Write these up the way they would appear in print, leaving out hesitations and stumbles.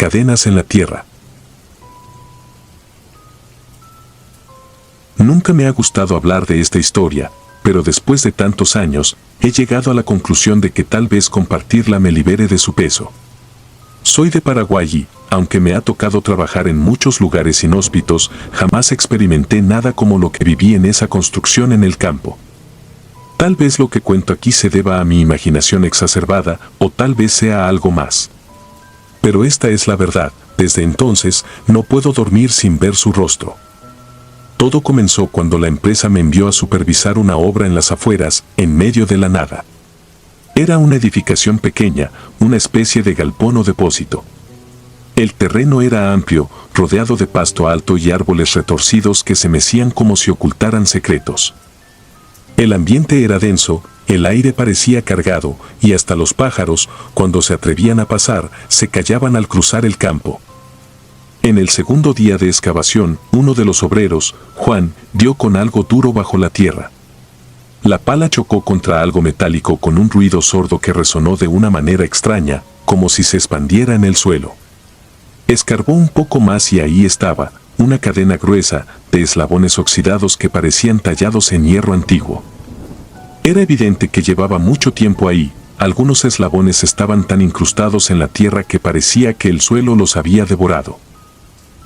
cadenas en la tierra. Nunca me ha gustado hablar de esta historia, pero después de tantos años, he llegado a la conclusión de que tal vez compartirla me libere de su peso. Soy de Paraguay y, aunque me ha tocado trabajar en muchos lugares inhóspitos, jamás experimenté nada como lo que viví en esa construcción en el campo. Tal vez lo que cuento aquí se deba a mi imaginación exacerbada, o tal vez sea algo más. Pero esta es la verdad, desde entonces, no puedo dormir sin ver su rostro. Todo comenzó cuando la empresa me envió a supervisar una obra en las afueras, en medio de la nada. Era una edificación pequeña, una especie de galpón o depósito. El terreno era amplio, rodeado de pasto alto y árboles retorcidos que se mecían como si ocultaran secretos. El ambiente era denso, el aire parecía cargado, y hasta los pájaros, cuando se atrevían a pasar, se callaban al cruzar el campo. En el segundo día de excavación, uno de los obreros, Juan, dio con algo duro bajo la tierra. La pala chocó contra algo metálico con un ruido sordo que resonó de una manera extraña, como si se expandiera en el suelo. Escarbó un poco más y ahí estaba, una cadena gruesa, de eslabones oxidados que parecían tallados en hierro antiguo. Era evidente que llevaba mucho tiempo ahí, algunos eslabones estaban tan incrustados en la tierra que parecía que el suelo los había devorado.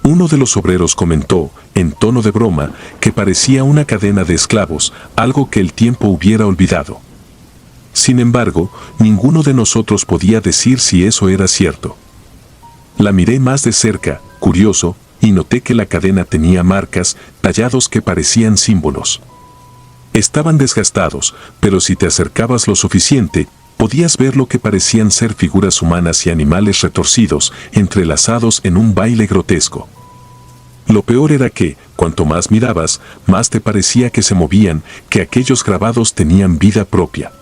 Uno de los obreros comentó, en tono de broma, que parecía una cadena de esclavos, algo que el tiempo hubiera olvidado. Sin embargo, ninguno de nosotros podía decir si eso era cierto. La miré más de cerca, curioso, y noté que la cadena tenía marcas, tallados que parecían símbolos. Estaban desgastados, pero si te acercabas lo suficiente, podías ver lo que parecían ser figuras humanas y animales retorcidos, entrelazados en un baile grotesco. Lo peor era que, cuanto más mirabas, más te parecía que se movían, que aquellos grabados tenían vida propia.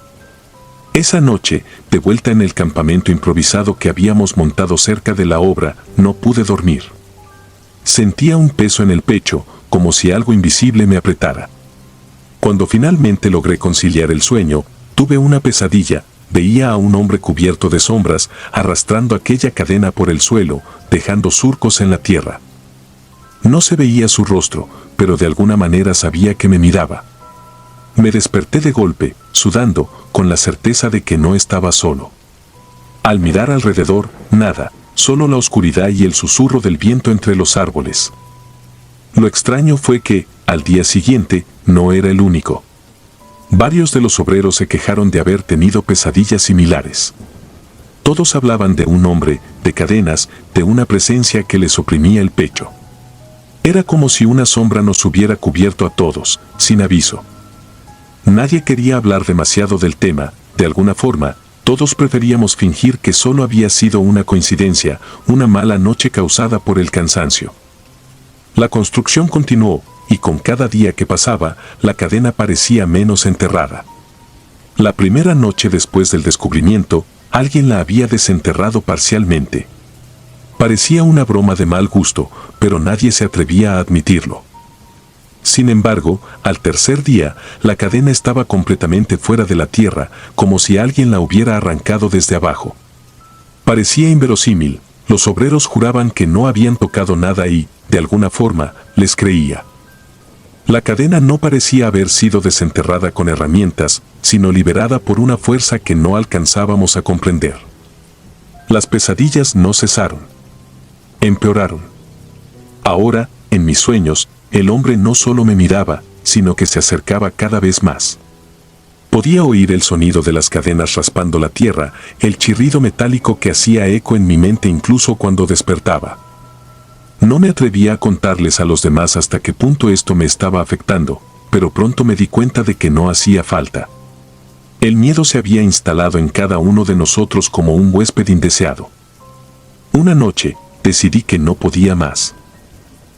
Esa noche, de vuelta en el campamento improvisado que habíamos montado cerca de la obra, no pude dormir. Sentía un peso en el pecho, como si algo invisible me apretara. Cuando finalmente logré conciliar el sueño, tuve una pesadilla. Veía a un hombre cubierto de sombras, arrastrando aquella cadena por el suelo, dejando surcos en la tierra. No se veía su rostro, pero de alguna manera sabía que me miraba. Me desperté de golpe, sudando, con la certeza de que no estaba solo. Al mirar alrededor, nada, solo la oscuridad y el susurro del viento entre los árboles. Lo extraño fue que, al día siguiente, no era el único. Varios de los obreros se quejaron de haber tenido pesadillas similares. Todos hablaban de un hombre, de cadenas, de una presencia que les oprimía el pecho. Era como si una sombra nos hubiera cubierto a todos, sin aviso. Nadie quería hablar demasiado del tema, de alguna forma, todos preferíamos fingir que solo había sido una coincidencia, una mala noche causada por el cansancio. La construcción continuó, y con cada día que pasaba, la cadena parecía menos enterrada. La primera noche después del descubrimiento, alguien la había desenterrado parcialmente. Parecía una broma de mal gusto, pero nadie se atrevía a admitirlo. Sin embargo, al tercer día, la cadena estaba completamente fuera de la tierra, como si alguien la hubiera arrancado desde abajo. Parecía inverosímil, los obreros juraban que no habían tocado nada y, de alguna forma, les creía. La cadena no parecía haber sido desenterrada con herramientas, sino liberada por una fuerza que no alcanzábamos a comprender. Las pesadillas no cesaron. Empeoraron. Ahora, en mis sueños, el hombre no solo me miraba, sino que se acercaba cada vez más. Podía oír el sonido de las cadenas raspando la tierra, el chirrido metálico que hacía eco en mi mente incluso cuando despertaba. No me atrevía a contarles a los demás hasta qué punto esto me estaba afectando, pero pronto me di cuenta de que no hacía falta. El miedo se había instalado en cada uno de nosotros como un huésped indeseado. Una noche, decidí que no podía más.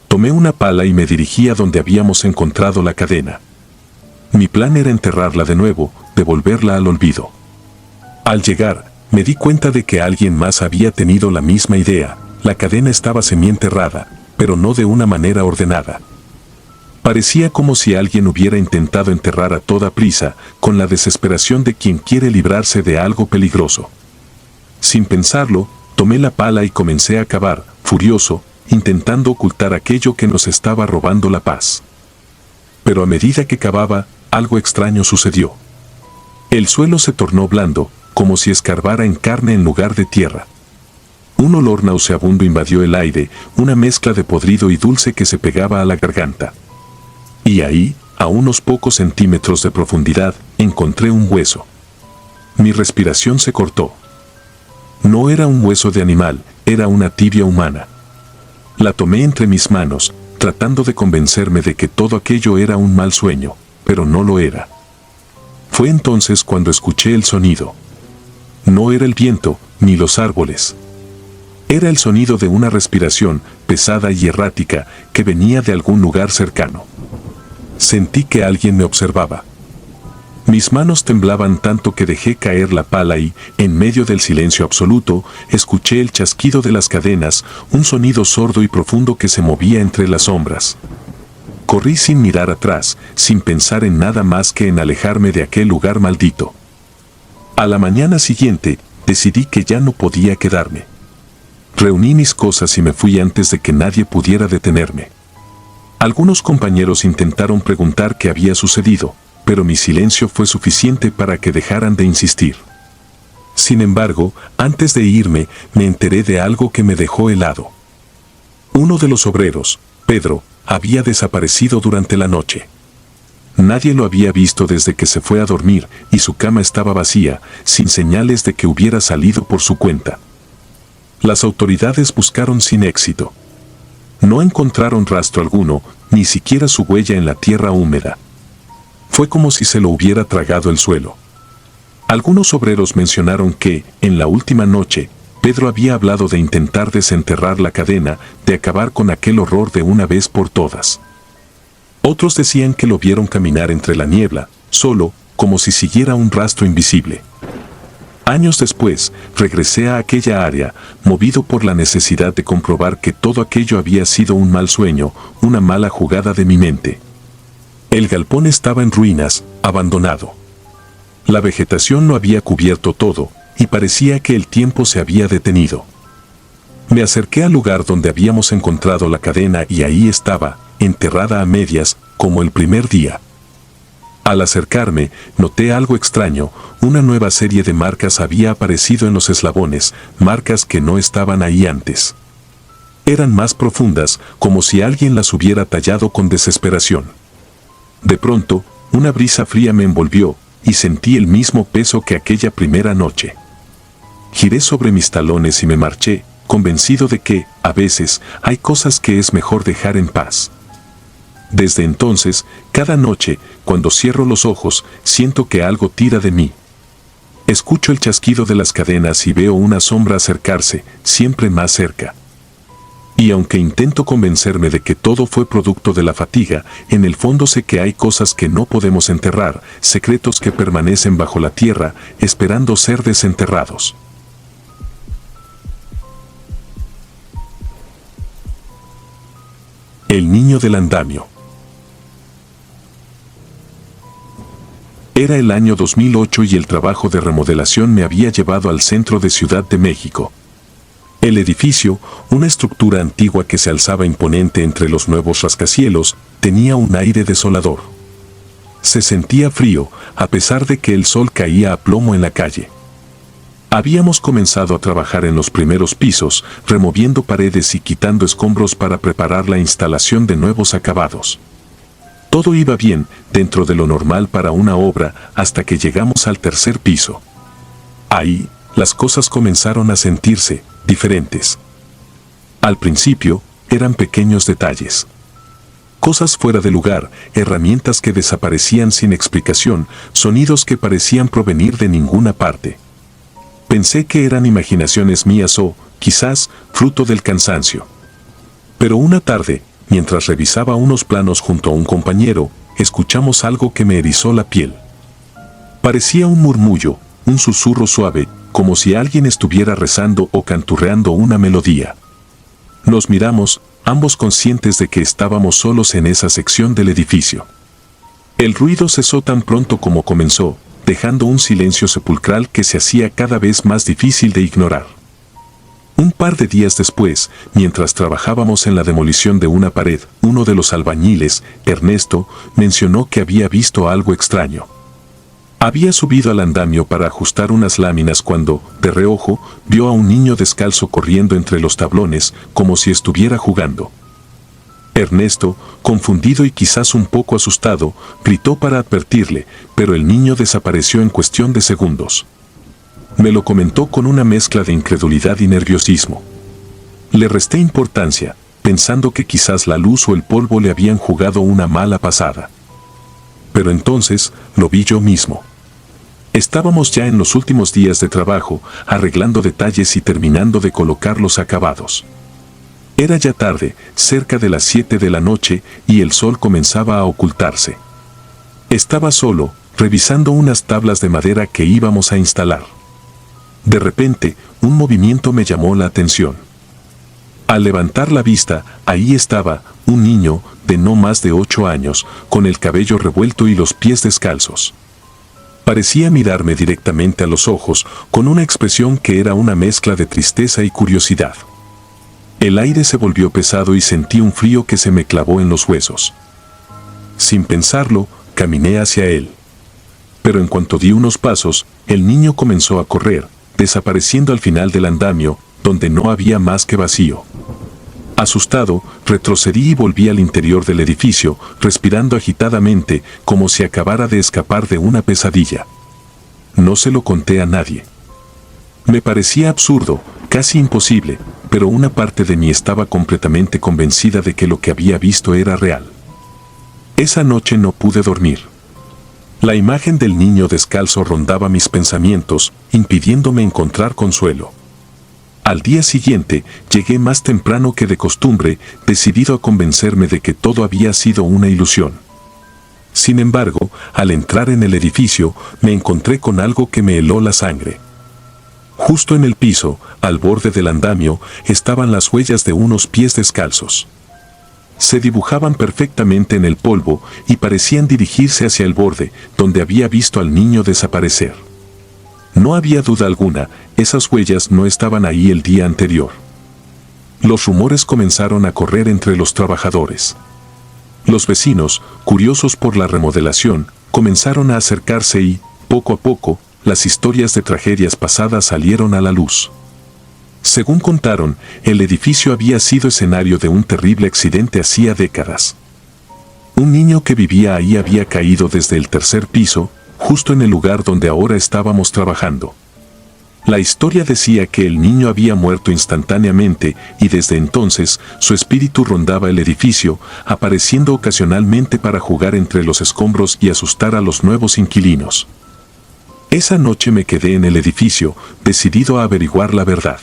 Tomé una pala y me dirigí a donde habíamos encontrado la cadena. Mi plan era enterrarla de nuevo, devolverla al olvido. Al llegar, me di cuenta de que alguien más había tenido la misma idea. La cadena estaba semienterrada, pero no de una manera ordenada. Parecía como si alguien hubiera intentado enterrar a toda prisa, con la desesperación de quien quiere librarse de algo peligroso. Sin pensarlo, Tomé la pala y comencé a cavar, furioso, intentando ocultar aquello que nos estaba robando la paz. Pero a medida que cavaba, algo extraño sucedió. El suelo se tornó blando, como si escarbara en carne en lugar de tierra. Un olor nauseabundo invadió el aire, una mezcla de podrido y dulce que se pegaba a la garganta. Y ahí, a unos pocos centímetros de profundidad, encontré un hueso. Mi respiración se cortó. No era un hueso de animal, era una tibia humana. La tomé entre mis manos, tratando de convencerme de que todo aquello era un mal sueño, pero no lo era. Fue entonces cuando escuché el sonido. No era el viento, ni los árboles. Era el sonido de una respiración, pesada y errática, que venía de algún lugar cercano. Sentí que alguien me observaba. Mis manos temblaban tanto que dejé caer la pala y, en medio del silencio absoluto, escuché el chasquido de las cadenas, un sonido sordo y profundo que se movía entre las sombras. Corrí sin mirar atrás, sin pensar en nada más que en alejarme de aquel lugar maldito. A la mañana siguiente, decidí que ya no podía quedarme. Reuní mis cosas y me fui antes de que nadie pudiera detenerme. Algunos compañeros intentaron preguntar qué había sucedido, pero mi silencio fue suficiente para que dejaran de insistir. Sin embargo, antes de irme, me enteré de algo que me dejó helado. Uno de los obreros, Pedro, había desaparecido durante la noche. Nadie lo había visto desde que se fue a dormir y su cama estaba vacía, sin señales de que hubiera salido por su cuenta. Las autoridades buscaron sin éxito. No encontraron rastro alguno, ni siquiera su huella en la tierra húmeda. Fue como si se lo hubiera tragado el suelo. Algunos obreros mencionaron que, en la última noche, Pedro había hablado de intentar desenterrar la cadena, de acabar con aquel horror de una vez por todas. Otros decían que lo vieron caminar entre la niebla, solo, como si siguiera un rastro invisible. Años después, regresé a aquella área, movido por la necesidad de comprobar que todo aquello había sido un mal sueño, una mala jugada de mi mente. El galpón estaba en ruinas, abandonado. La vegetación lo había cubierto todo, y parecía que el tiempo se había detenido. Me acerqué al lugar donde habíamos encontrado la cadena y ahí estaba, enterrada a medias, como el primer día. Al acercarme, noté algo extraño, una nueva serie de marcas había aparecido en los eslabones, marcas que no estaban ahí antes. Eran más profundas, como si alguien las hubiera tallado con desesperación. De pronto, una brisa fría me envolvió, y sentí el mismo peso que aquella primera noche. Giré sobre mis talones y me marché, convencido de que, a veces, hay cosas que es mejor dejar en paz. Desde entonces, cada noche, cuando cierro los ojos, siento que algo tira de mí. Escucho el chasquido de las cadenas y veo una sombra acercarse, siempre más cerca. Y aunque intento convencerme de que todo fue producto de la fatiga, en el fondo sé que hay cosas que no podemos enterrar, secretos que permanecen bajo la tierra, esperando ser desenterrados. El niño del andamio. Era el año 2008 y el trabajo de remodelación me había llevado al centro de Ciudad de México. El edificio, una estructura antigua que se alzaba imponente entre los nuevos rascacielos, tenía un aire desolador. Se sentía frío, a pesar de que el sol caía a plomo en la calle. Habíamos comenzado a trabajar en los primeros pisos, removiendo paredes y quitando escombros para preparar la instalación de nuevos acabados. Todo iba bien, dentro de lo normal para una obra, hasta que llegamos al tercer piso. Ahí, las cosas comenzaron a sentirse diferentes. Al principio, eran pequeños detalles. Cosas fuera de lugar, herramientas que desaparecían sin explicación, sonidos que parecían provenir de ninguna parte. Pensé que eran imaginaciones mías o, quizás, fruto del cansancio. Pero una tarde, mientras revisaba unos planos junto a un compañero, escuchamos algo que me erizó la piel. Parecía un murmullo, un susurro suave, como si alguien estuviera rezando o canturreando una melodía. Nos miramos, ambos conscientes de que estábamos solos en esa sección del edificio. El ruido cesó tan pronto como comenzó, dejando un silencio sepulcral que se hacía cada vez más difícil de ignorar. Un par de días después, mientras trabajábamos en la demolición de una pared, uno de los albañiles, Ernesto, mencionó que había visto algo extraño. Había subido al andamio para ajustar unas láminas cuando, de reojo, vio a un niño descalzo corriendo entre los tablones como si estuviera jugando. Ernesto, confundido y quizás un poco asustado, gritó para advertirle, pero el niño desapareció en cuestión de segundos. Me lo comentó con una mezcla de incredulidad y nerviosismo. Le resté importancia, pensando que quizás la luz o el polvo le habían jugado una mala pasada. Pero entonces lo vi yo mismo. Estábamos ya en los últimos días de trabajo, arreglando detalles y terminando de colocar los acabados. Era ya tarde, cerca de las 7 de la noche, y el sol comenzaba a ocultarse. Estaba solo, revisando unas tablas de madera que íbamos a instalar. De repente, un movimiento me llamó la atención. Al levantar la vista, ahí estaba, un niño, de no más de 8 años, con el cabello revuelto y los pies descalzos. Parecía mirarme directamente a los ojos, con una expresión que era una mezcla de tristeza y curiosidad. El aire se volvió pesado y sentí un frío que se me clavó en los huesos. Sin pensarlo, caminé hacia él. Pero en cuanto di unos pasos, el niño comenzó a correr, desapareciendo al final del andamio, donde no había más que vacío. Asustado, retrocedí y volví al interior del edificio, respirando agitadamente, como si acabara de escapar de una pesadilla. No se lo conté a nadie. Me parecía absurdo, casi imposible, pero una parte de mí estaba completamente convencida de que lo que había visto era real. Esa noche no pude dormir. La imagen del niño descalzo rondaba mis pensamientos, impidiéndome encontrar consuelo. Al día siguiente, llegué más temprano que de costumbre, decidido a convencerme de que todo había sido una ilusión. Sin embargo, al entrar en el edificio, me encontré con algo que me heló la sangre. Justo en el piso, al borde del andamio, estaban las huellas de unos pies descalzos. Se dibujaban perfectamente en el polvo y parecían dirigirse hacia el borde, donde había visto al niño desaparecer. No había duda alguna, esas huellas no estaban ahí el día anterior. Los rumores comenzaron a correr entre los trabajadores. Los vecinos, curiosos por la remodelación, comenzaron a acercarse y, poco a poco, las historias de tragedias pasadas salieron a la luz. Según contaron, el edificio había sido escenario de un terrible accidente hacía décadas. Un niño que vivía ahí había caído desde el 3er piso, justo en el lugar donde ahora estábamos trabajando. La historia decía que el niño había muerto instantáneamente y desde entonces su espíritu rondaba el edificio, apareciendo ocasionalmente para jugar entre los escombros y asustar a los nuevos inquilinos. Esa noche me quedé en el edificio, decidido a averiguar la verdad.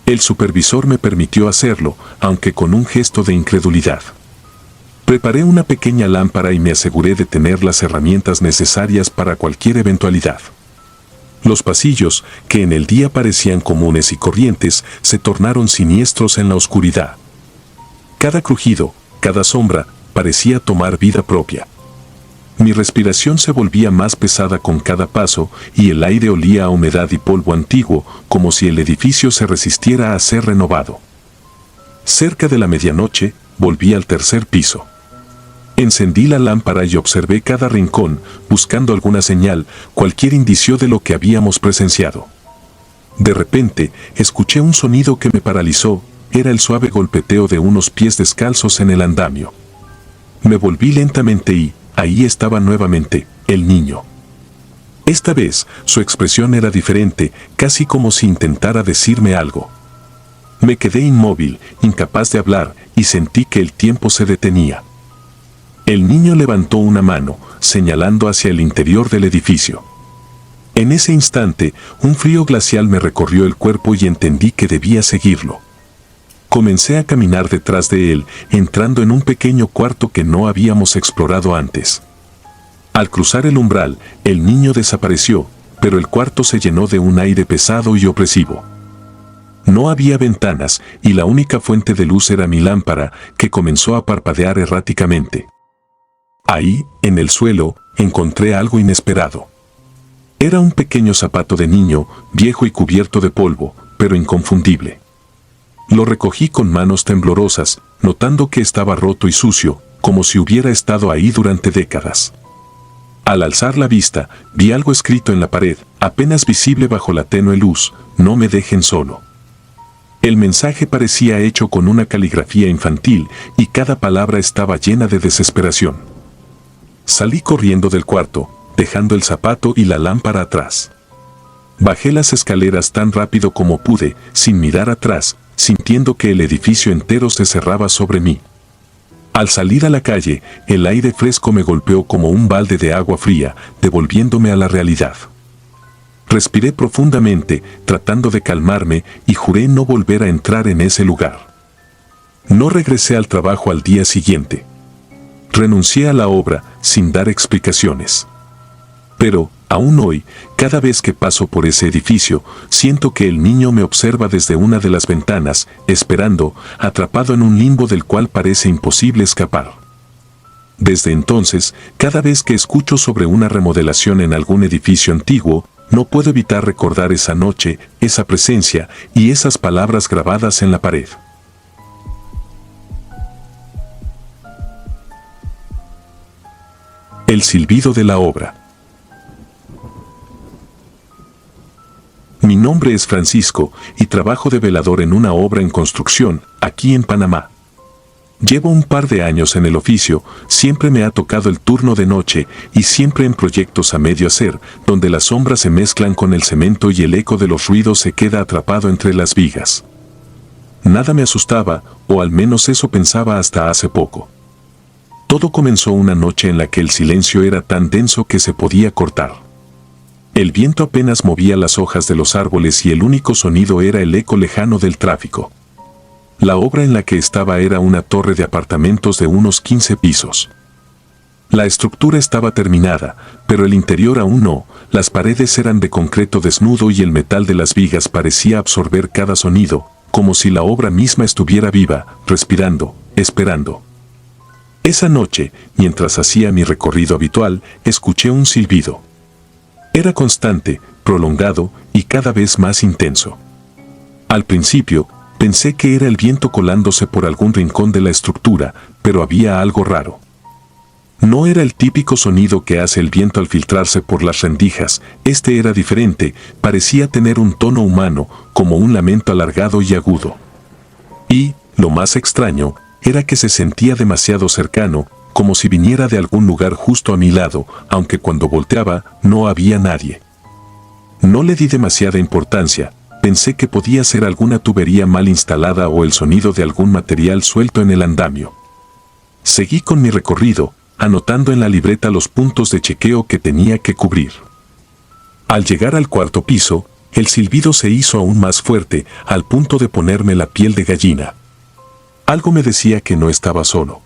El supervisor me permitió hacerlo, aunque con un gesto de incredulidad. Preparé una pequeña lámpara y me aseguré de tener las herramientas necesarias para cualquier eventualidad. Los pasillos, que en el día parecían comunes y corrientes, se tornaron siniestros en la oscuridad. Cada crujido, cada sombra, parecía tomar vida propia. Mi respiración se volvía más pesada con cada paso y el aire olía a humedad y polvo antiguo, como si el edificio se resistiera a ser renovado. Cerca de la medianoche, volví al 3er piso. Encendí la lámpara y observé cada rincón, buscando alguna señal, cualquier indicio de lo que habíamos presenciado. De repente, escuché un sonido que me paralizó, era el suave golpeteo de unos pies descalzos en el andamio. Me volví lentamente y, ahí estaba nuevamente, el niño. Esta vez, su expresión era diferente, casi como si intentara decirme algo. Me quedé inmóvil, incapaz de hablar, y sentí que el tiempo se detenía. El niño levantó una mano, señalando hacia el interior del edificio. En ese instante, un frío glacial me recorrió el cuerpo y entendí que debía seguirlo. Comencé a caminar detrás de él, entrando en un pequeño cuarto que no habíamos explorado antes. Al cruzar el umbral, el niño desapareció, pero el cuarto se llenó de un aire pesado y opresivo. No había ventanas y la única fuente de luz era mi lámpara, que comenzó a parpadear erráticamente. Ahí, en el suelo, encontré algo inesperado. Era un pequeño zapato de niño, viejo y cubierto de polvo, pero inconfundible. Lo recogí con manos temblorosas, notando que estaba roto y sucio, como si hubiera estado ahí durante décadas. Al alzar la vista, vi algo escrito en la pared, apenas visible bajo la tenue luz: no me dejen solo. El mensaje parecía hecho con una caligrafía infantil y cada palabra estaba llena de desesperación. Salí corriendo del cuarto, dejando el zapato y la lámpara atrás. Bajé las escaleras tan rápido como pude, sin mirar atrás, sintiendo que el edificio entero se cerraba sobre mí. Al salir a la calle, el aire fresco me golpeó como un balde de agua fría, devolviéndome a la realidad. Respiré profundamente, tratando de calmarme, y juré no volver a entrar en ese lugar. No regresé al trabajo al día siguiente. Renuncié a la obra, sin dar explicaciones. Pero, aún hoy, cada vez que paso por ese edificio, siento que el niño me observa desde una de las ventanas, esperando, atrapado en un limbo del cual parece imposible escapar. Desde entonces, cada vez que escucho sobre una remodelación en algún edificio antiguo, no puedo evitar recordar esa noche, esa presencia y esas palabras grabadas en la pared. El silbido de la obra. Mi nombre es Francisco y trabajo de velador en una obra en construcción, aquí en Panamá. Llevo un par de años en el oficio, siempre me ha tocado el turno de noche y siempre en proyectos a medio hacer, donde las sombras se mezclan con el cemento y el eco de los ruidos se queda atrapado entre las vigas. Nada me asustaba, o al menos eso pensaba hasta hace poco. Todo comenzó una noche en la que el silencio era tan denso que se podía cortar. El viento apenas movía las hojas de los árboles y el único sonido era el eco lejano del tráfico. La obra en la que estaba era una torre de apartamentos de unos 15 pisos. La estructura estaba terminada, pero el interior aún no. Las paredes eran de concreto desnudo y el metal de las vigas parecía absorber cada sonido, como si la obra misma estuviera viva, respirando, esperando. Esa noche, mientras hacía mi recorrido habitual, escuché un silbido. Era constante, prolongado y cada vez más intenso. Al principio, pensé que era el viento colándose por algún rincón de la estructura, pero había algo raro. No era el típico sonido que hace el viento al filtrarse por las rendijas, este era diferente, parecía tener un tono humano, como un lamento alargado y agudo. Y, lo más extraño, era que se sentía demasiado cercano, como si viniera de algún lugar justo a mi lado, aunque cuando volteaba, no había nadie. No le di demasiada importancia. Pensé que podía ser alguna tubería mal instalada o el sonido de algún material suelto en el andamio. Seguí con mi recorrido, anotando en la libreta los puntos de chequeo que tenía que cubrir. Al llegar al cuarto piso, el silbido se hizo aún más fuerte, al punto de ponerme la piel de gallina. Algo me decía que no estaba solo.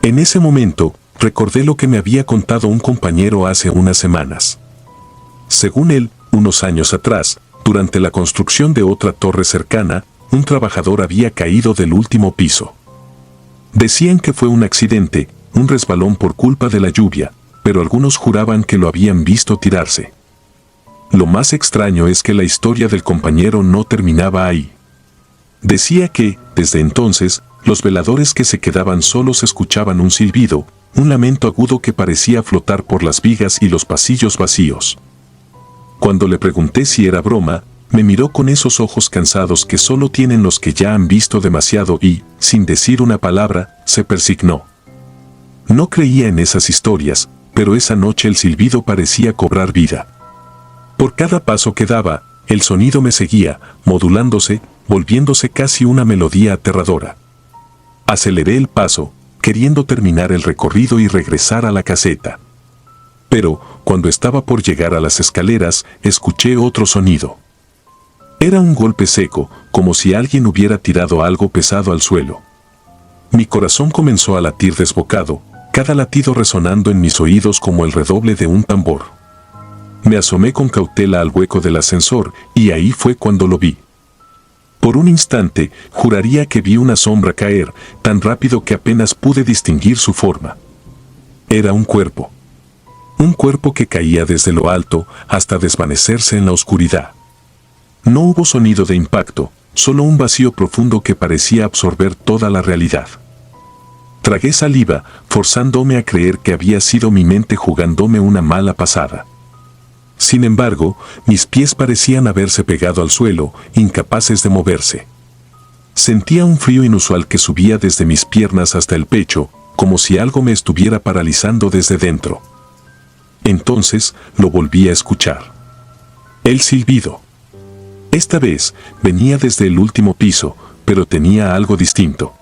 En ese momento, recordé lo que me había contado un compañero hace unas semanas. Según él, unos años atrás, durante la construcción de otra torre cercana, un trabajador había caído del último piso. Decían que fue un accidente, un resbalón por culpa de la lluvia, pero algunos juraban que lo habían visto tirarse. Lo más extraño es que la historia del compañero no terminaba ahí. Decía que, desde entonces, los veladores que se quedaban solos escuchaban un silbido, un lamento agudo que parecía flotar por las vigas y los pasillos vacíos. Cuando le pregunté si era broma, me miró con esos ojos cansados que solo tienen los que ya han visto demasiado y, sin decir una palabra, se persignó. No creía en esas historias, pero esa noche el silbido parecía cobrar vida. Por cada paso que daba, el sonido me seguía, modulándose, volviéndose casi una melodía aterradora. Aceleré el paso, queriendo terminar el recorrido y regresar a la caseta. Pero, cuando estaba por llegar a las escaleras, escuché otro sonido. Era un golpe seco, como si alguien hubiera tirado algo pesado al suelo. Mi corazón comenzó a latir desbocado, cada latido resonando en mis oídos como el redoble de un tambor. Me asomé con cautela al hueco del ascensor, y ahí fue cuando lo vi. Por un instante, juraría que vi una sombra caer, tan rápido que apenas pude distinguir su forma. Era un cuerpo. Un cuerpo que caía desde lo alto hasta desvanecerse en la oscuridad. No hubo sonido de impacto, solo un vacío profundo que parecía absorber toda la realidad. Tragué saliva, forzándome a creer que había sido mi mente jugándome una mala pasada. Sin embargo, mis pies parecían haberse pegado al suelo, incapaces de moverse. Sentía un frío inusual que subía desde mis piernas hasta el pecho, como si algo me estuviera paralizando desde dentro. Entonces, lo volví a escuchar. El silbido. Esta vez, venía desde el último piso, pero tenía algo distinto.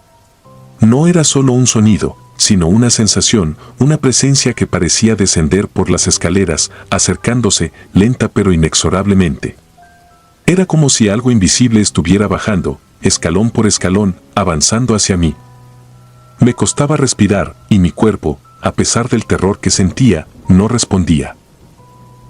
No era solo un sonido, sino una sensación, una presencia que parecía descender por las escaleras, acercándose, lenta pero inexorablemente. Era como si algo invisible estuviera bajando, escalón por escalón, avanzando hacia mí. Me costaba respirar, y mi cuerpo, a pesar del terror que sentía, no respondía.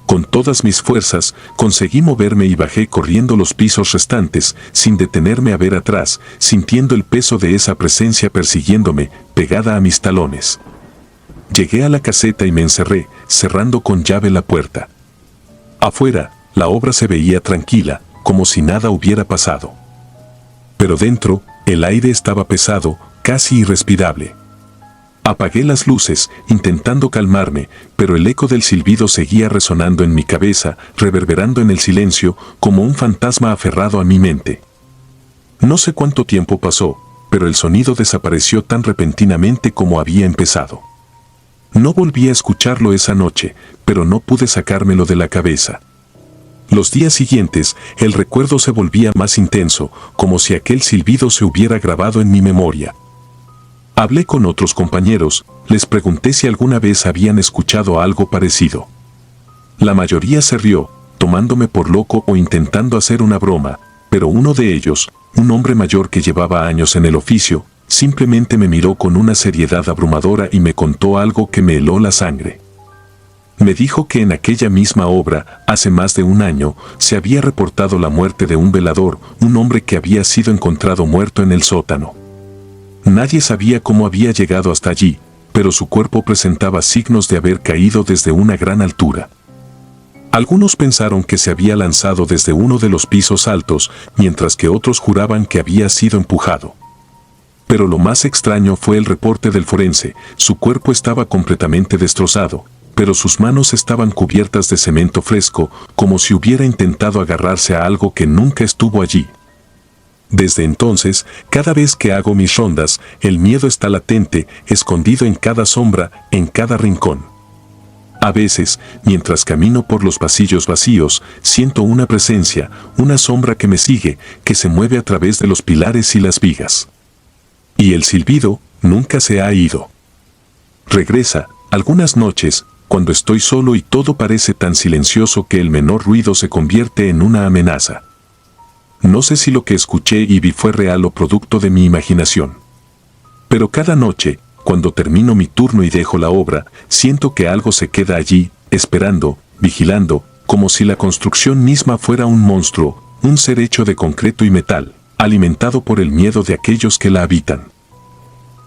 Con todas mis fuerzas, conseguí moverme y bajé corriendo los pisos restantes, sin detenerme a ver atrás, sintiendo el peso de esa presencia persiguiéndome, pegada a mis talones. Llegué a la caseta y me encerré, cerrando con llave la puerta. Afuera, la obra se veía tranquila, como si nada hubiera pasado. Pero dentro, el aire estaba pesado, casi irrespirable. Apagué las luces, intentando calmarme, pero el eco del silbido seguía resonando en mi cabeza, reverberando en el silencio, como un fantasma aferrado a mi mente. No sé cuánto tiempo pasó, pero el sonido desapareció tan repentinamente como había empezado. No volví a escucharlo esa noche, pero no pude sacármelo de la cabeza. Los días siguientes, el recuerdo se volvía más intenso, como si aquel silbido se hubiera grabado en mi memoria. Hablé con otros compañeros, les pregunté si alguna vez habían escuchado algo parecido. La mayoría se rió, tomándome por loco o intentando hacer una broma, pero uno de ellos, un hombre mayor que llevaba años en el oficio, simplemente me miró con una seriedad abrumadora y me contó algo que me heló la sangre. Me dijo que en aquella misma obra, hace más de un año, se había reportado la muerte de un velador, un hombre que había sido encontrado muerto en el sótano. Nadie sabía cómo había llegado hasta allí, pero su cuerpo presentaba signos de haber caído desde una gran altura. Algunos pensaron que se había lanzado desde uno de los pisos altos, mientras que otros juraban que había sido empujado. Pero lo más extraño fue el reporte del forense. Su cuerpo estaba completamente destrozado, pero sus manos estaban cubiertas de cemento fresco, como si hubiera intentado agarrarse a algo que nunca estuvo allí. Desde entonces, cada vez que hago mis rondas, el miedo está latente, escondido en cada sombra, en cada rincón. A veces, mientras camino por los pasillos vacíos, siento una presencia, una sombra que me sigue, que se mueve a través de los pilares y las vigas. Y el silbido nunca se ha ido. Regresa, algunas noches, cuando estoy solo y todo parece tan silencioso que el menor ruido se convierte en una amenaza. No sé si lo que escuché y vi fue real o producto de mi imaginación. Pero cada noche, cuando termino mi turno y dejo la obra, siento que algo se queda allí, esperando, vigilando, como si la construcción misma fuera un monstruo, un ser hecho de concreto y metal, alimentado por el miedo de aquellos que la habitan.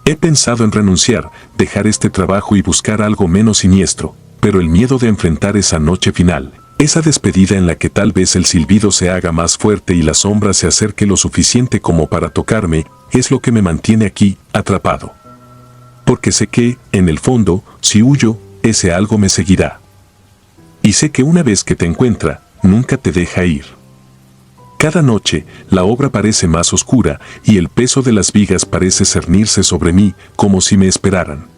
He pensado en renunciar, dejar este trabajo y buscar algo menos siniestro, pero el miedo de enfrentar esa noche final, esa despedida en la que tal vez el silbido se haga más fuerte y la sombra se acerque lo suficiente como para tocarme, es lo que me mantiene aquí, atrapado. Porque sé que, en el fondo, si huyo, ese algo me seguirá. Y sé que una vez que te encuentra, nunca te deja ir. Cada noche, la obra parece más oscura y el peso de las vigas parece cernirse sobre mí como si me esperaran.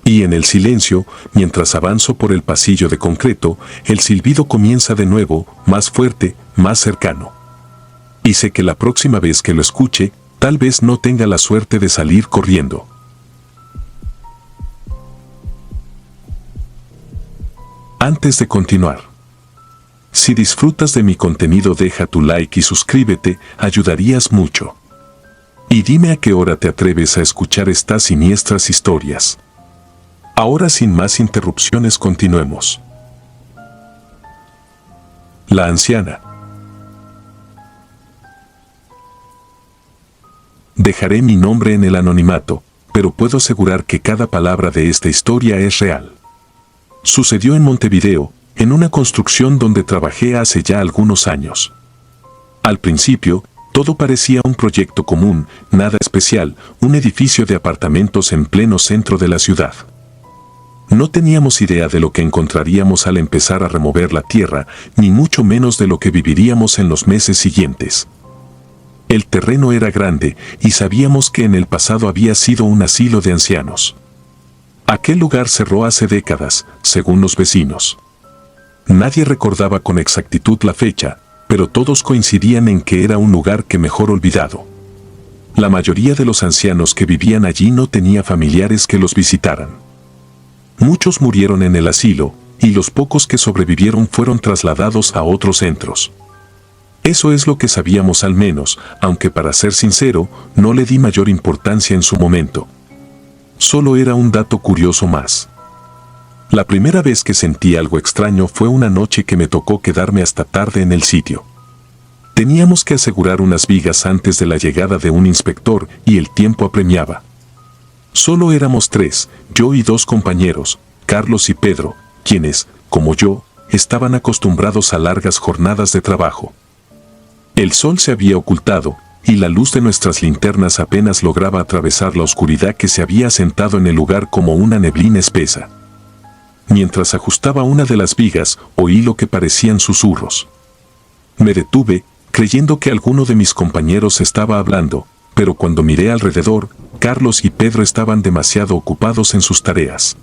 Y en el silencio, mientras avanzo por el pasillo de concreto, el silbido comienza de nuevo, más fuerte, más cercano. Y sé que la próxima vez que lo escuche, tal vez no tenga la suerte de salir corriendo. Antes de continuar, si disfrutas de mi contenido, deja tu like y suscríbete, ayudarías mucho. Y dime a qué hora te atreves a escuchar estas siniestras historias. Ahora, sin más interrupciones, continuemos. La anciana. Dejaré mi nombre en el anonimato, pero puedo asegurar que cada palabra de esta historia es real. Sucedió en Montevideo, en una construcción donde trabajé hace ya algunos años. Al principio, todo parecía un proyecto común, nada especial, un edificio de apartamentos en pleno centro de la ciudad. No teníamos idea de lo que encontraríamos al empezar a remover la tierra, ni mucho menos de lo que viviríamos en los meses siguientes. El terreno era grande y sabíamos que en el pasado había sido un asilo de ancianos. Aquel lugar cerró hace décadas, según los vecinos. Nadie recordaba con exactitud la fecha, pero todos coincidían en que era un lugar que mejor olvidado. La mayoría de los ancianos que vivían allí no tenía familiares que los visitaran. Muchos murieron en el asilo, y los pocos que sobrevivieron fueron trasladados a otros centros. Eso es lo que sabíamos al menos, aunque para ser sincero, no le di mayor importancia en su momento. Solo era un dato curioso más. La primera vez que sentí algo extraño fue una noche que me tocó quedarme hasta tarde en el sitio. Teníamos que asegurar unas vigas antes de la llegada de un inspector y el tiempo apremiaba. Solo éramos 3, yo y 2 compañeros, Carlos y Pedro, quienes, como yo, estaban acostumbrados a largas jornadas de trabajo. El sol se había ocultado, y la luz de nuestras linternas apenas lograba atravesar la oscuridad que se había asentado en el lugar como una neblina espesa. Mientras ajustaba una de las vigas, oí lo que parecían susurros. Me detuve, creyendo que alguno de mis compañeros estaba hablando, pero cuando miré alrededor, Carlos y Pedro estaban demasiado ocupados en sus tareas.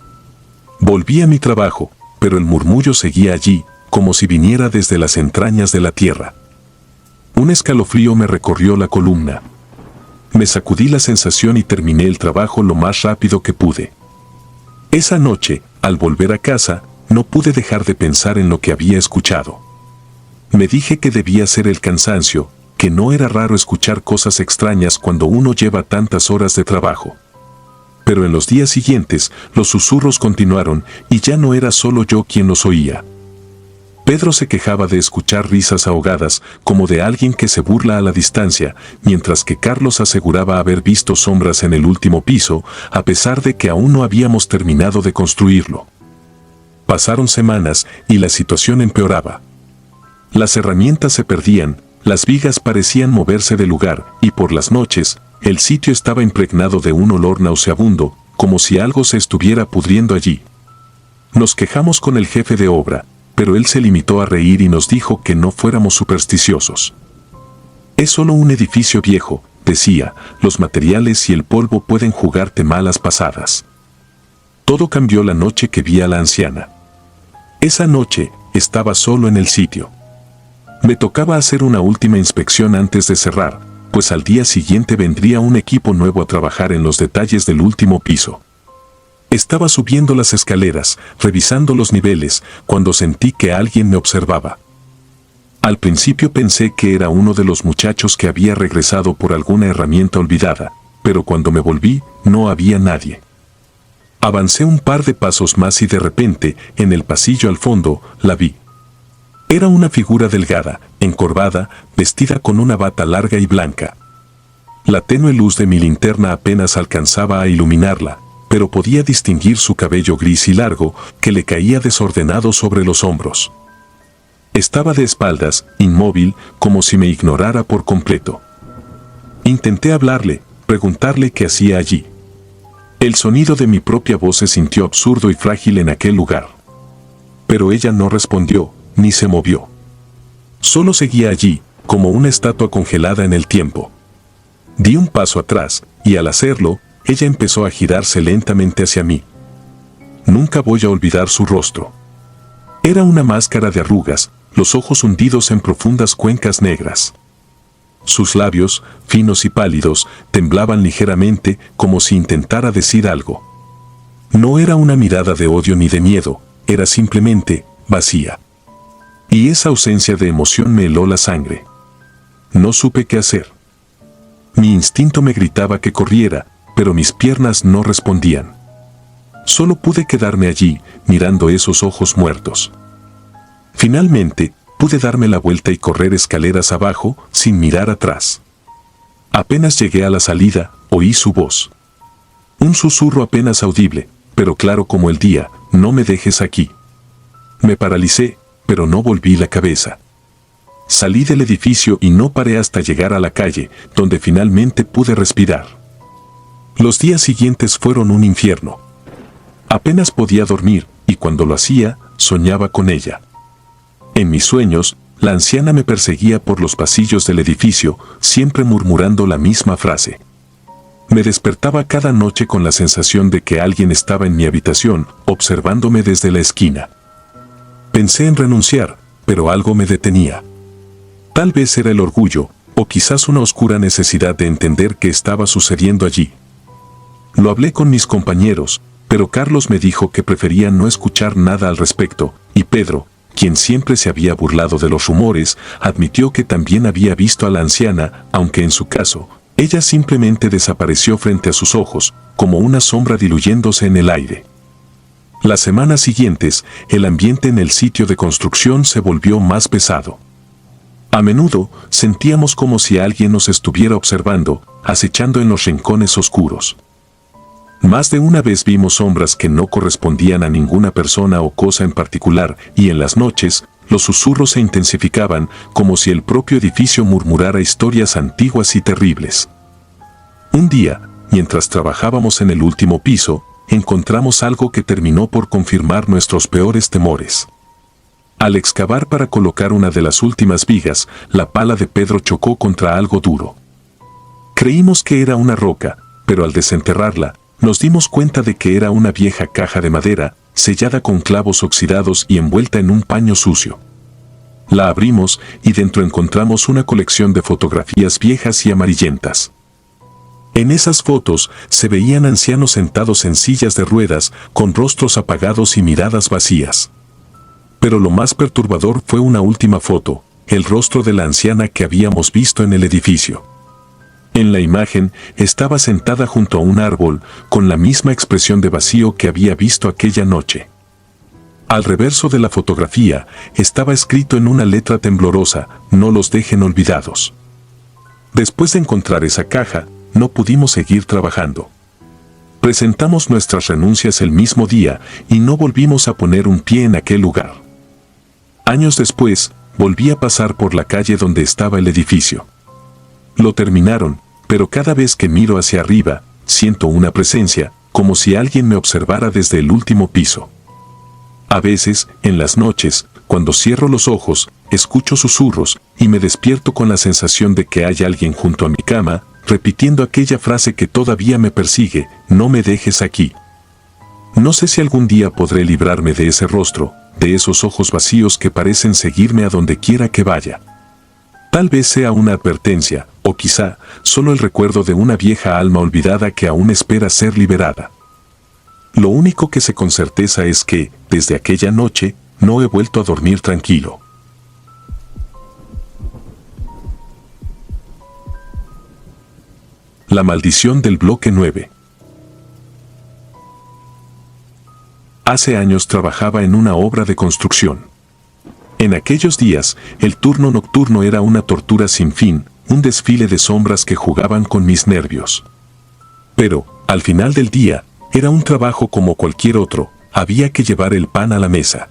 Volví a mi trabajo, pero el murmullo seguía allí, como si viniera desde las entrañas de la tierra. Un escalofrío me recorrió la columna. Me sacudí la sensación y terminé el trabajo lo más rápido que pude. Esa noche, al volver a casa, no pude dejar de pensar en lo que había escuchado. Me dije que debía ser el cansancio, que no era raro escuchar cosas extrañas cuando uno lleva tantas horas de trabajo. Pero en los días siguientes, los susurros continuaron y ya no era solo yo quien los oía. Pedro se quejaba de escuchar risas ahogadas, como de alguien que se burla a la distancia, mientras que Carlos aseguraba haber visto sombras en el último piso, a pesar de que aún no habíamos terminado de construirlo. Pasaron semanas y la situación empeoraba. Las herramientas se perdían, las vigas parecían moverse de lugar, y por las noches, el sitio estaba impregnado de un olor nauseabundo, como si algo se estuviera pudriendo allí. Nos quejamos con el jefe de obra, pero él se limitó a reír y nos dijo que no fuéramos supersticiosos. Es solo un edificio viejo, decía, los materiales y el polvo pueden jugarte malas pasadas. Todo cambió la noche que vi a la anciana. Esa noche, estaba solo en el sitio. Me tocaba hacer una última inspección antes de cerrar, pues al día siguiente vendría un equipo nuevo a trabajar en los detalles del último piso. Estaba subiendo las escaleras, revisando los niveles, cuando sentí que alguien me observaba. Al principio pensé que era uno de los muchachos que había regresado por alguna herramienta olvidada, pero cuando me volví, no había nadie. Avancé un par de pasos más y de repente, en el pasillo al fondo, la vi. Era una figura delgada, encorvada, vestida con una bata larga y blanca. La tenue luz de mi linterna apenas alcanzaba a iluminarla, pero podía distinguir su cabello gris y largo, que le caía desordenado sobre los hombros. Estaba de espaldas, inmóvil, como si me ignorara por completo. Intenté hablarle, preguntarle qué hacía allí. El sonido de mi propia voz se sintió absurdo y frágil en aquel lugar. Pero ella no respondió, ni se movió. Solo seguía allí, como una estatua congelada en el tiempo. Di un paso atrás, y al hacerlo, ella empezó a girarse lentamente hacia mí. Nunca voy a olvidar su rostro. Era una máscara de arrugas, los ojos hundidos en profundas cuencas negras. Sus labios, finos y pálidos, temblaban ligeramente como si intentara decir algo. No era una mirada de odio ni de miedo, era simplemente vacía. Y esa ausencia de emoción me heló la sangre. No supe qué hacer. Mi instinto me gritaba que corriera, pero mis piernas no respondían. Solo pude quedarme allí, mirando esos ojos muertos. Finalmente, pude darme la vuelta y correr escaleras abajo, sin mirar atrás. Apenas llegué a la salida, oí su voz. Un susurro apenas audible, pero claro como el día, no me dejes aquí. Me paralicé, pero no volví la cabeza. salí del edificio y no paré hasta llegar a la calle, donde finalmente pude respirar. Los días siguientes fueron un infierno. Apenas podía dormir, y cuando lo hacía, soñaba con ella. En mis sueños, la anciana me perseguía por los pasillos del edificio, siempre murmurando la misma frase. Me despertaba cada noche con la sensación de que alguien estaba en mi habitación, observándome desde la esquina. Pensé en renunciar, pero algo me detenía. Tal vez era el orgullo, o quizás una oscura necesidad de entender qué estaba sucediendo allí. Lo hablé con mis compañeros, pero Carlos me dijo que prefería no escuchar nada al respecto, y Pedro, quien siempre se había burlado de los rumores, admitió que también había visto a la anciana, aunque en su caso, ella simplemente desapareció frente a sus ojos, como una sombra diluyéndose en el aire. Las semanas siguientes, el ambiente en el sitio de construcción se volvió más pesado. A menudo, sentíamos como si alguien nos estuviera observando, acechando en los rincones oscuros. Más de una vez vimos sombras que no correspondían a ninguna persona o cosa en particular, y en las noches, los susurros se intensificaban, como si el propio edificio murmurara historias antiguas y terribles. Un día, mientras trabajábamos en el último piso, encontramos algo que terminó por confirmar nuestros peores temores. Al excavar para colocar una de las últimas vigas, la pala de Pedro chocó contra algo duro. Creímos que era una roca, pero al desenterrarla, nos dimos cuenta de que era una vieja caja de madera, sellada con clavos oxidados y envuelta en un paño sucio. La abrimos y dentro encontramos una colección de fotografías viejas y amarillentas. En esas fotos se veían ancianos sentados en sillas de ruedas, con rostros apagados y miradas vacías. Pero lo más perturbador fue una última foto, el rostro de la anciana que habíamos visto en el edificio. En la imagen, estaba sentada junto a un árbol, con la misma expresión de vacío que había visto aquella noche. Al reverso de la fotografía, estaba escrito en una letra temblorosa: no los dejen olvidados. Después de encontrar esa caja, no pudimos seguir trabajando. Presentamos nuestras renuncias el mismo día y no volvimos a poner un pie en aquel lugar. Años después, volví a pasar por la calle donde estaba el edificio. Lo terminaron, pero cada vez que miro hacia arriba, siento una presencia, como si alguien me observara desde el último piso. A veces, en las noches, cuando cierro los ojos, escucho susurros y me despierto con la sensación de que hay alguien junto a mi cama, repitiendo aquella frase que todavía me persigue: no me dejes aquí. No sé si algún día podré librarme de ese rostro, de esos ojos vacíos que parecen seguirme a donde quiera que vaya. Tal vez sea una advertencia, o quizá solo el recuerdo de una vieja alma olvidada que aún espera ser liberada. Lo único que sé con certeza es que, desde aquella noche, no he vuelto a dormir tranquilo. La maldición del bloque 9. Hace años trabajaba en una obra de construcción. En aquellos días, el turno nocturno era una tortura sin fin, un desfile de sombras que jugaban con mis nervios. Pero, al final del día, era un trabajo como cualquier otro, había que llevar el pan a la mesa.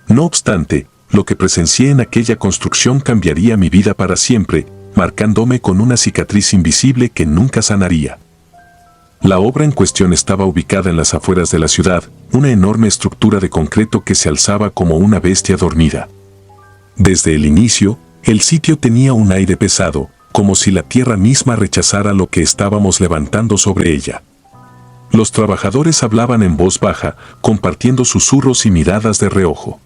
No obstante, lo que presencié en aquella construcción cambiaría mi vida para siempre, marcándome con una cicatriz invisible que nunca sanaría. La obra en cuestión estaba ubicada en las afueras de la ciudad, una enorme estructura de concreto que se alzaba como una bestia dormida. Desde el inicio, el sitio tenía un aire pesado, como si la tierra misma rechazara lo que estábamos levantando sobre ella. Los trabajadores hablaban en voz baja, compartiendo susurros y miradas de reojo.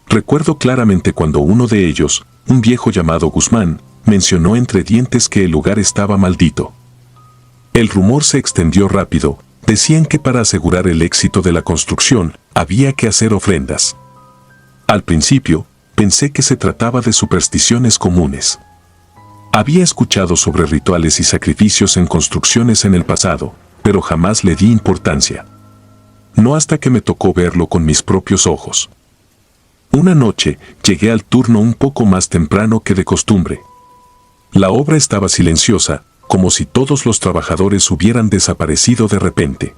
Recuerdo claramente cuando uno de ellos, un viejo llamado Guzmán, mencionó entre dientes que el lugar estaba maldito. El rumor se extendió rápido, decían que para asegurar el éxito de la construcción, había que hacer ofrendas. Al principio, pensé que se trataba de supersticiones comunes. Había escuchado sobre rituales y sacrificios en construcciones en el pasado, pero jamás le di importancia. No hasta que me tocó verlo con mis propios ojos. Una noche, llegué al turno un poco más temprano que de costumbre. La obra estaba silenciosa, como si todos los trabajadores hubieran desaparecido de repente.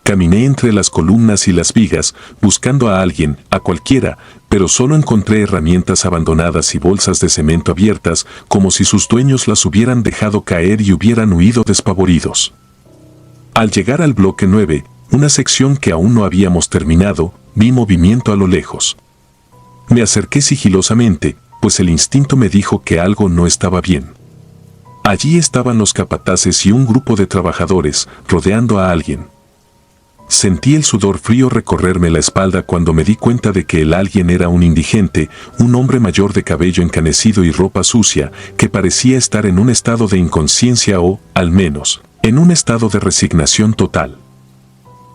Caminé entre las columnas y las vigas, buscando a alguien, a cualquiera, pero solo encontré herramientas abandonadas y bolsas de cemento abiertas, como si sus dueños las hubieran dejado caer y hubieran huido despavoridos. Al llegar al bloque 9, una sección que aún no habíamos terminado, vi movimiento a lo lejos. Me acerqué sigilosamente, pues el instinto me dijo que algo no estaba bien. Allí estaban los capataces y un grupo de trabajadores, rodeando a alguien. Sentí el sudor frío recorrerme la espalda cuando me di cuenta de que el alguien era un indigente, un hombre mayor de cabello encanecido y ropa sucia, que parecía estar en un estado de inconsciencia o, al menos, en un estado de resignación total.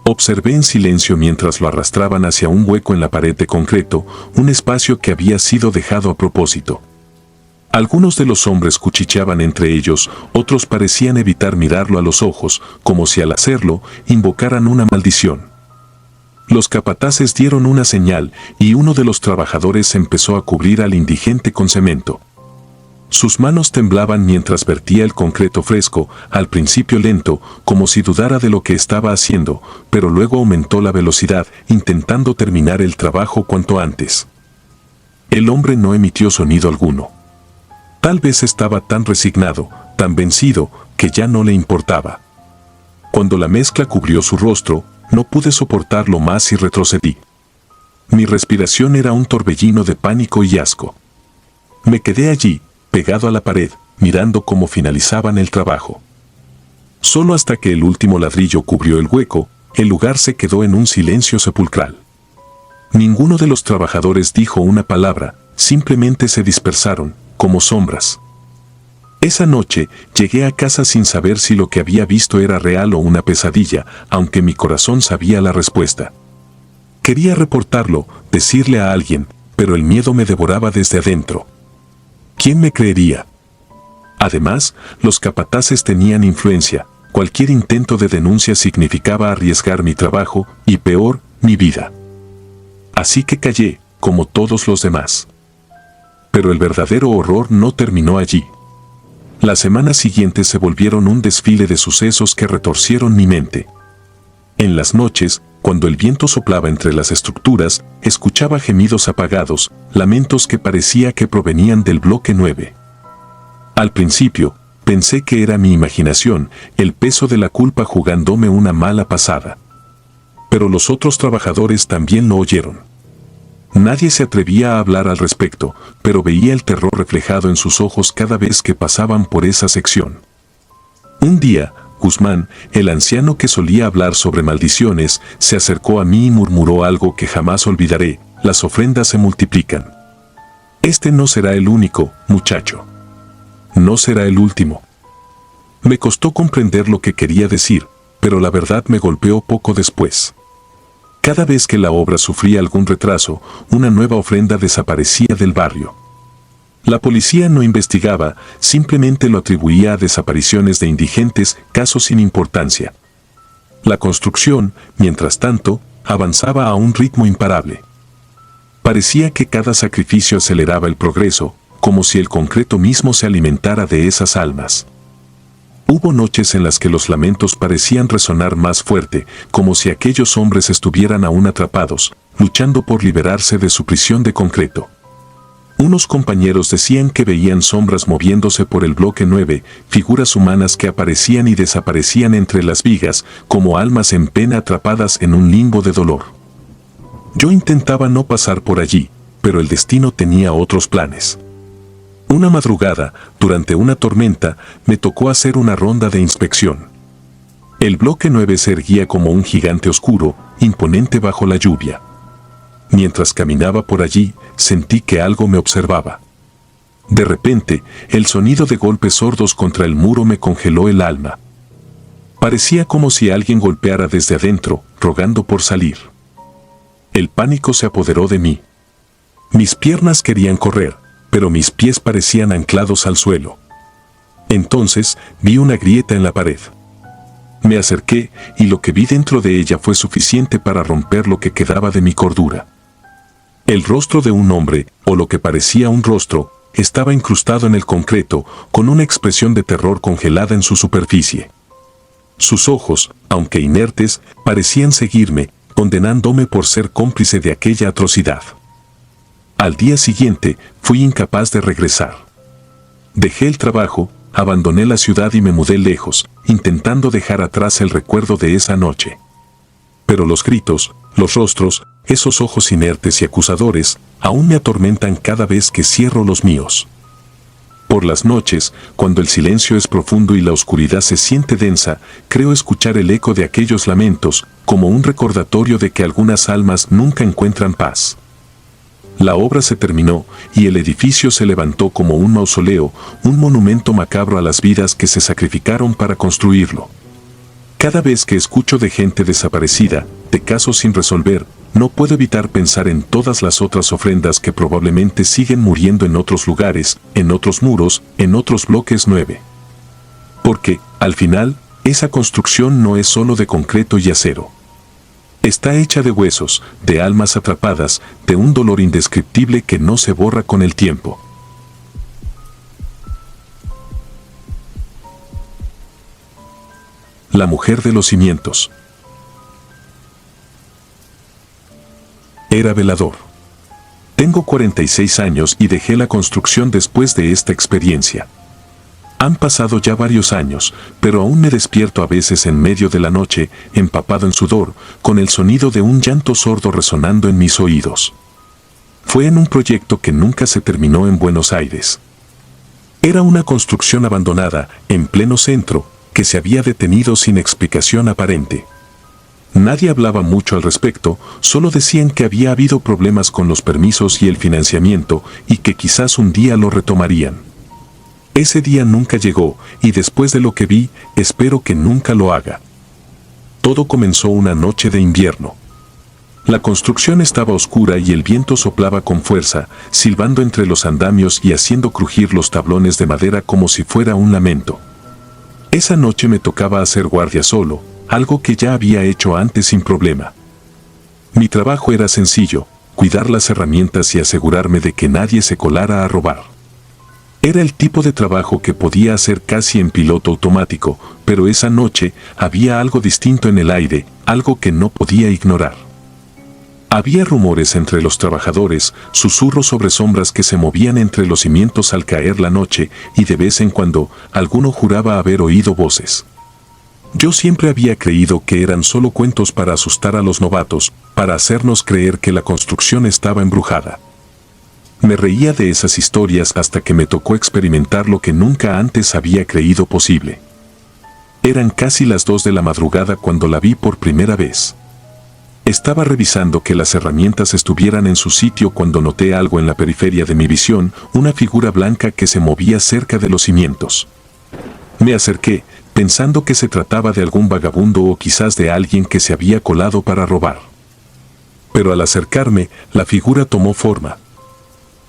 Observé en silencio mientras lo arrastraban hacia un hueco en la pared de concreto, un espacio que había sido dejado a propósito. Algunos de los hombres cuchicheaban entre ellos, otros parecían evitar mirarlo a los ojos, como si al hacerlo, invocaran una maldición. Los capataces dieron una señal y uno de los trabajadores empezó a cubrir al indigente con cemento. Sus manos temblaban mientras vertía el concreto fresco, al principio lento, como si dudara de lo que estaba haciendo, pero luego aumentó la velocidad, intentando terminar el trabajo cuanto antes. El hombre no emitió sonido alguno. Tal vez estaba tan resignado, tan vencido, que ya no le importaba. Cuando la mezcla cubrió su rostro, no pude soportarlo más y retrocedí. Mi respiración era un torbellino de pánico y asco. Me quedé allí, pegado a la pared, mirando cómo finalizaban el trabajo. Solo hasta que el último ladrillo cubrió el hueco, el lugar se quedó en un silencio sepulcral. Ninguno de los trabajadores dijo una palabra, simplemente se dispersaron, como sombras. Esa noche llegué a casa sin saber si lo que había visto era real o una pesadilla, aunque mi corazón sabía la respuesta. Quería reportarlo, decirle a alguien, pero el miedo me devoraba desde adentro. ¿Quién me creería? Además, los capataces tenían influencia, cualquier intento de denuncia significaba arriesgar mi trabajo y, peor, mi vida. Así que callé, como todos los demás. Pero el verdadero horror no terminó allí. Las semanas siguientes se volvieron un desfile de sucesos que retorcieron mi mente. En las noches, cuando el viento soplaba entre las estructuras, escuchaba gemidos apagados, lamentos que parecía que provenían del bloque 9. Al principio, pensé que era mi imaginación, el peso de la culpa jugándome una mala pasada. Pero los otros trabajadores también lo oyeron. Nadie se atrevía a hablar al respecto, pero veía el terror reflejado en sus ojos cada vez que pasaban por esa sección. Un día, Guzmán, el anciano que solía hablar sobre maldiciones, se acercó a mí y murmuró algo que jamás olvidaré: las ofrendas se multiplican. Este no será el único, muchacho. No será el último. Me costó comprender lo que quería decir, pero la verdad me golpeó poco después. Cada vez que la obra sufría algún retraso, una nueva ofrenda desaparecía del barrio. La policía no investigaba, simplemente lo atribuía a desapariciones de indigentes, casos sin importancia. La construcción, mientras tanto, avanzaba a un ritmo imparable. Parecía que cada sacrificio aceleraba el progreso, como si el concreto mismo se alimentara de esas almas. Hubo noches en las que los lamentos parecían resonar más fuerte, como si aquellos hombres estuvieran aún atrapados, luchando por liberarse de su prisión de concreto. Unos compañeros decían que veían sombras moviéndose por el bloque 9, figuras humanas que aparecían y desaparecían entre las vigas, como almas en pena atrapadas en un limbo de dolor. Yo intentaba no pasar por allí, pero el destino tenía otros planes. Una madrugada, durante una tormenta, me tocó hacer una ronda de inspección. El bloque 9 se erguía como un gigante oscuro, imponente bajo la lluvia. Mientras caminaba por allí, sentí que algo me observaba. De repente, el sonido de golpes sordos contra el muro me congeló el alma. Parecía como si alguien golpeara desde adentro, rogando por salir. El pánico se apoderó de mí. Mis piernas querían correr, pero mis pies parecían anclados al suelo. Entonces, vi una grieta en la pared. Me acerqué, y lo que vi dentro de ella fue suficiente para romper lo que quedaba de mi cordura. El rostro de un hombre, o lo que parecía un rostro, estaba incrustado en el concreto, con una expresión de terror congelada en su superficie. Sus ojos, aunque inertes, parecían seguirme, condenándome por ser cómplice de aquella atrocidad. Al día siguiente, fui incapaz de regresar. Dejé el trabajo, abandoné la ciudad y me mudé lejos, intentando dejar atrás el recuerdo de esa noche. Pero los gritos, los rostros, esos ojos inertes y acusadores, aún me atormentan cada vez que cierro los míos. Por las noches, cuando el silencio es profundo y la oscuridad se siente densa, creo escuchar el eco de aquellos lamentos, como un recordatorio de que algunas almas nunca encuentran paz. La obra se terminó, y el edificio se levantó como un mausoleo, un monumento macabro a las vidas que se sacrificaron para construirlo. Cada vez que escucho de gente desaparecida, de casos sin resolver, no puedo evitar pensar en todas las otras ofrendas que probablemente siguen muriendo en otros lugares, en otros muros, en otros bloques 9. Porque, al final, esa construcción no es solo de concreto y acero. Está hecha de huesos, de almas atrapadas, de un dolor indescriptible que no se borra con el tiempo. La mujer de los cimientos. Era velador. Tengo 46 años y dejé la construcción después de esta experiencia. Han pasado ya varios años, pero aún me despierto a veces en medio de la noche, empapado en sudor, con el sonido de un llanto sordo resonando en mis oídos. Fue en un proyecto que nunca se terminó en Buenos Aires. Era una construcción abandonada, en pleno centro, que se había detenido sin explicación aparente. Nadie hablaba mucho al respecto, solo decían que había habido problemas con los permisos y el financiamiento y que quizás un día lo retomarían. Ese día nunca llegó, y después de lo que vi, espero que nunca lo haga. Todo comenzó una noche de invierno. La construcción estaba oscura y el viento soplaba con fuerza, silbando entre los andamios y haciendo crujir los tablones de madera como si fuera un lamento. Esa noche me tocaba hacer guardia solo, algo que ya había hecho antes sin problema. Mi trabajo era sencillo, cuidar las herramientas y asegurarme de que nadie se colara a robar. Era el tipo de trabajo que podía hacer casi en piloto automático, pero esa noche había algo distinto en el aire, algo que no podía ignorar. Había rumores entre los trabajadores, susurros sobre sombras que se movían entre los cimientos al caer la noche, y de vez en cuando, alguno juraba haber oído voces. Yo siempre había creído que eran solo cuentos para asustar a los novatos, para hacernos creer que la construcción estaba embrujada. Me reía de esas historias hasta que me tocó experimentar lo que nunca antes había creído posible. Eran casi las 2 de la madrugada cuando la vi por primera vez. Estaba revisando que las herramientas estuvieran en su sitio cuando noté algo en la periferia de mi visión, una figura blanca que se movía cerca de los cimientos. Me acerqué, pensando que se trataba de algún vagabundo o quizás de alguien que se había colado para robar. Pero al acercarme, la figura tomó forma.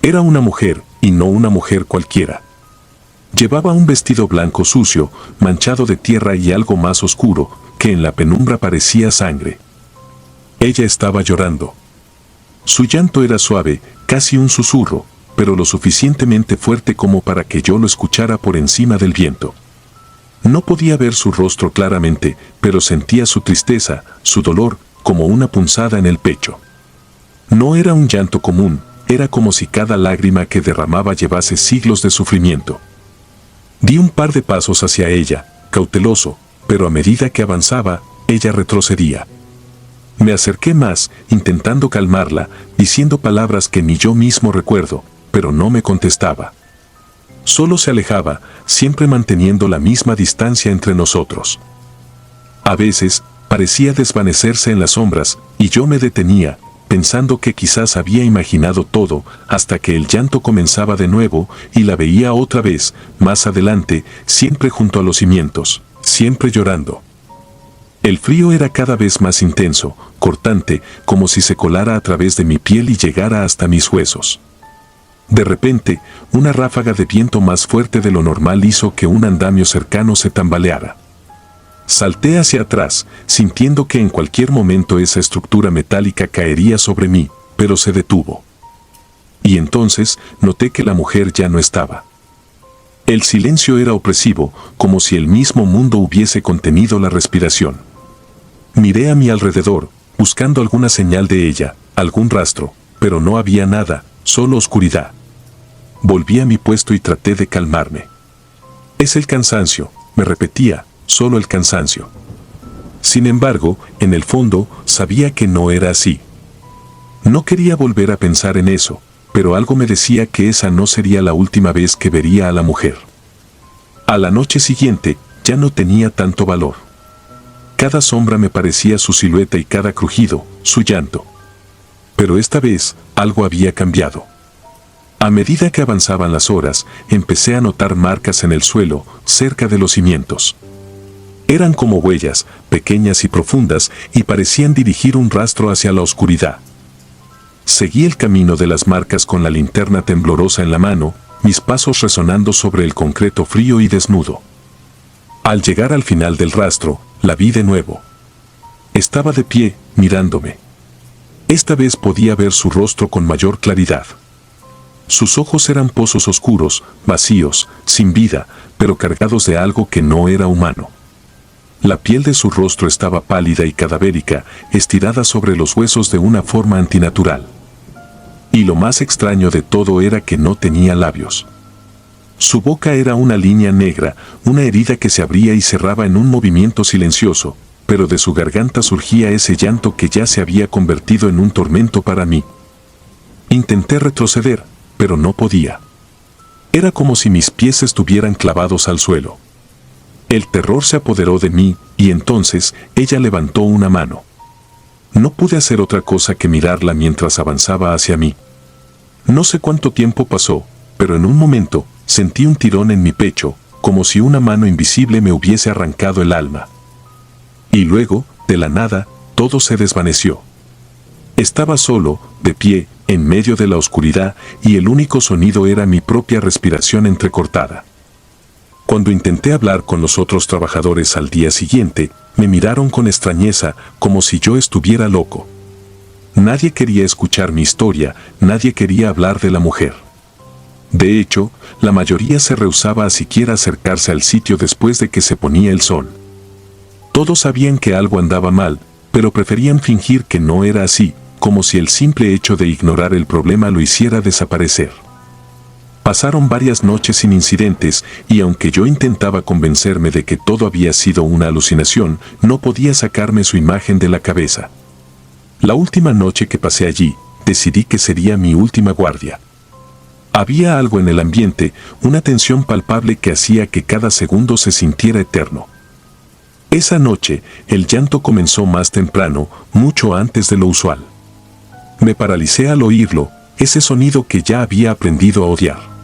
Era una mujer, y no una mujer cualquiera. Llevaba un vestido blanco sucio, manchado de tierra y algo más oscuro, que en la penumbra parecía sangre. Ella estaba llorando. Su llanto era suave, casi un susurro, pero lo suficientemente fuerte como para que yo lo escuchara por encima del viento. No podía ver su rostro claramente, pero sentía su tristeza, su dolor, como una punzada en el pecho. No era un llanto común, era como si cada lágrima que derramaba llevase siglos de sufrimiento. Di un par de pasos hacia ella, cauteloso, pero a medida que avanzaba, ella retrocedía. Me acerqué más, intentando calmarla, diciendo palabras que ni yo mismo recuerdo, pero no me contestaba. Solo se alejaba, siempre manteniendo la misma distancia entre nosotros. A veces, parecía desvanecerse en las sombras, y yo me detenía, pensando que quizás había imaginado todo, hasta que el llanto comenzaba de nuevo, y la veía otra vez, más adelante, siempre junto a los cimientos, siempre llorando. El frío era cada vez más intenso, cortante, como si se colara a través de mi piel y llegara hasta mis huesos. De repente, una ráfaga de viento más fuerte de lo normal hizo que un andamio cercano se tambaleara. Salté hacia atrás, sintiendo que en cualquier momento esa estructura metálica caería sobre mí, pero se detuvo. Y entonces noté que la mujer ya no estaba. El silencio era opresivo, como si el mismo mundo hubiese contenido la respiración. Miré a mi alrededor, buscando alguna señal de ella, algún rastro, pero no había nada, solo oscuridad. Volví a mi puesto y traté de calmarme. Es el cansancio, me repetía, solo el cansancio. Sin embargo, en el fondo, sabía que no era así. No quería volver a pensar en eso, pero algo me decía que esa no sería la última vez que vería a la mujer. A la noche siguiente, ya no tenía tanto valor. Cada sombra me parecía su silueta y cada crujido, su llanto. Pero esta vez, algo había cambiado. A medida que avanzaban las horas, empecé a notar marcas en el suelo, cerca de los cimientos. Eran como huellas, pequeñas y profundas, y parecían dirigir un rastro hacia la oscuridad. Seguí el camino de las marcas con la linterna temblorosa en la mano, mis pasos resonando sobre el concreto frío y desnudo. Al llegar al final del rastro, la vi de nuevo. Estaba de pie, mirándome. Esta vez podía ver su rostro con mayor claridad. Sus ojos eran pozos oscuros, vacíos, sin vida, pero cargados de algo que no era humano. La piel de su rostro estaba pálida y cadavérica, estirada sobre los huesos de una forma antinatural. Y lo más extraño de todo era que no tenía labios. Su boca era una línea negra, una herida que se abría y cerraba en un movimiento silencioso, pero de su garganta surgía ese llanto que ya se había convertido en un tormento para mí. Intenté retroceder, pero no podía. Era como si mis pies estuvieran clavados al suelo. El terror se apoderó de mí, y entonces ella levantó una mano. No pude hacer otra cosa que mirarla mientras avanzaba hacia mí. No sé cuánto tiempo pasó, pero en un momento sentí un tirón en mi pecho, como si una mano invisible me hubiese arrancado el alma. Y luego, de la nada, todo se desvaneció. Estaba solo, de pie, en medio de la oscuridad, y el único sonido era mi propia respiración entrecortada. Cuando intenté hablar con los otros trabajadores al día siguiente, me miraron con extrañeza, como si yo estuviera loco. Nadie quería escuchar mi historia, nadie quería hablar de la mujer. De hecho, la mayoría se rehusaba a siquiera acercarse al sitio después de que se ponía el sol. Todos sabían que algo andaba mal, pero preferían fingir que no era así, como si el simple hecho de ignorar el problema lo hiciera desaparecer. Pasaron varias noches sin incidentes, y aunque yo intentaba convencerme de que todo había sido una alucinación, no podía sacarme su imagen de la cabeza. La última noche que pasé allí, decidí que sería mi última guardia. Había algo en el ambiente, una tensión palpable que hacía que cada segundo se sintiera eterno. Esa noche, el llanto comenzó más temprano, mucho antes de lo usual. Me paralicé al oírlo, ese sonido que ya había aprendido a odiar.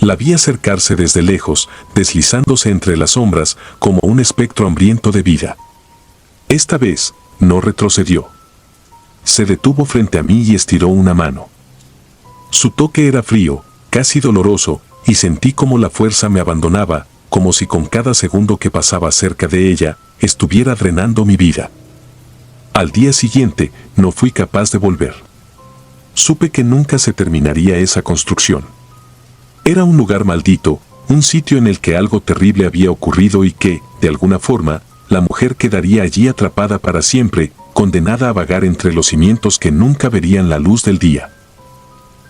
La vi acercarse desde lejos, deslizándose entre las sombras como un espectro hambriento de vida. Esta vez, no retrocedió. Se detuvo frente a mí y estiró una mano. Su toque era frío, casi doloroso, y sentí como la fuerza me abandonaba, como si con cada segundo que pasaba cerca de ella, estuviera drenando mi vida. Al día siguiente, no fui capaz de volver. Supe que nunca se terminaría esa construcción. Era un lugar maldito, un sitio en el que algo terrible había ocurrido y que, de alguna forma, la mujer quedaría allí atrapada para siempre, condenada a vagar entre los cimientos que nunca verían la luz del día.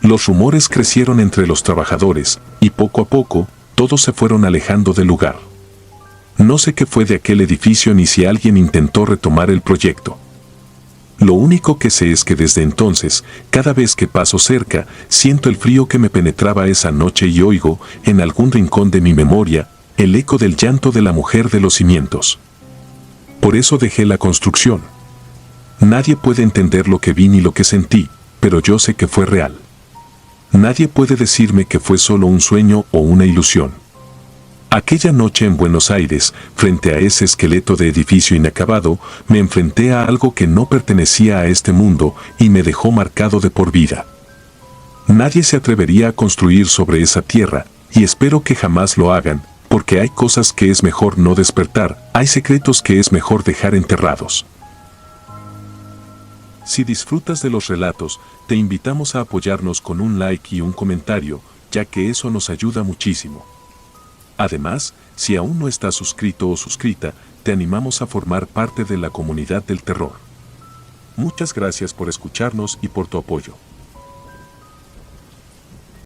Los rumores crecieron entre los trabajadores, y poco a poco, todos se fueron alejando del lugar. No sé qué fue de aquel edificio ni si alguien intentó retomar el proyecto. Lo único que sé es que desde entonces, cada vez que paso cerca, siento el frío que me penetraba esa noche y oigo, en algún rincón de mi memoria, el eco del llanto de la mujer de los cimientos. Por eso dejé la construcción. Nadie puede entender lo que vi ni lo que sentí, pero yo sé que fue real. Nadie puede decirme que fue solo un sueño o una ilusión. Aquella noche en Buenos Aires, frente a ese esqueleto de edificio inacabado, me enfrenté a algo que no pertenecía a este mundo y me dejó marcado de por vida. Nadie se atrevería a construir sobre esa tierra, y espero que jamás lo hagan, porque hay cosas que es mejor no despertar, hay secretos que es mejor dejar enterrados. Si disfrutas de los relatos, te invitamos a apoyarnos con un like y un comentario, ya que eso nos ayuda muchísimo. Además, si aún no estás suscrito o suscrita, te animamos a formar parte de la comunidad del terror. Muchas gracias por escucharnos y por tu apoyo.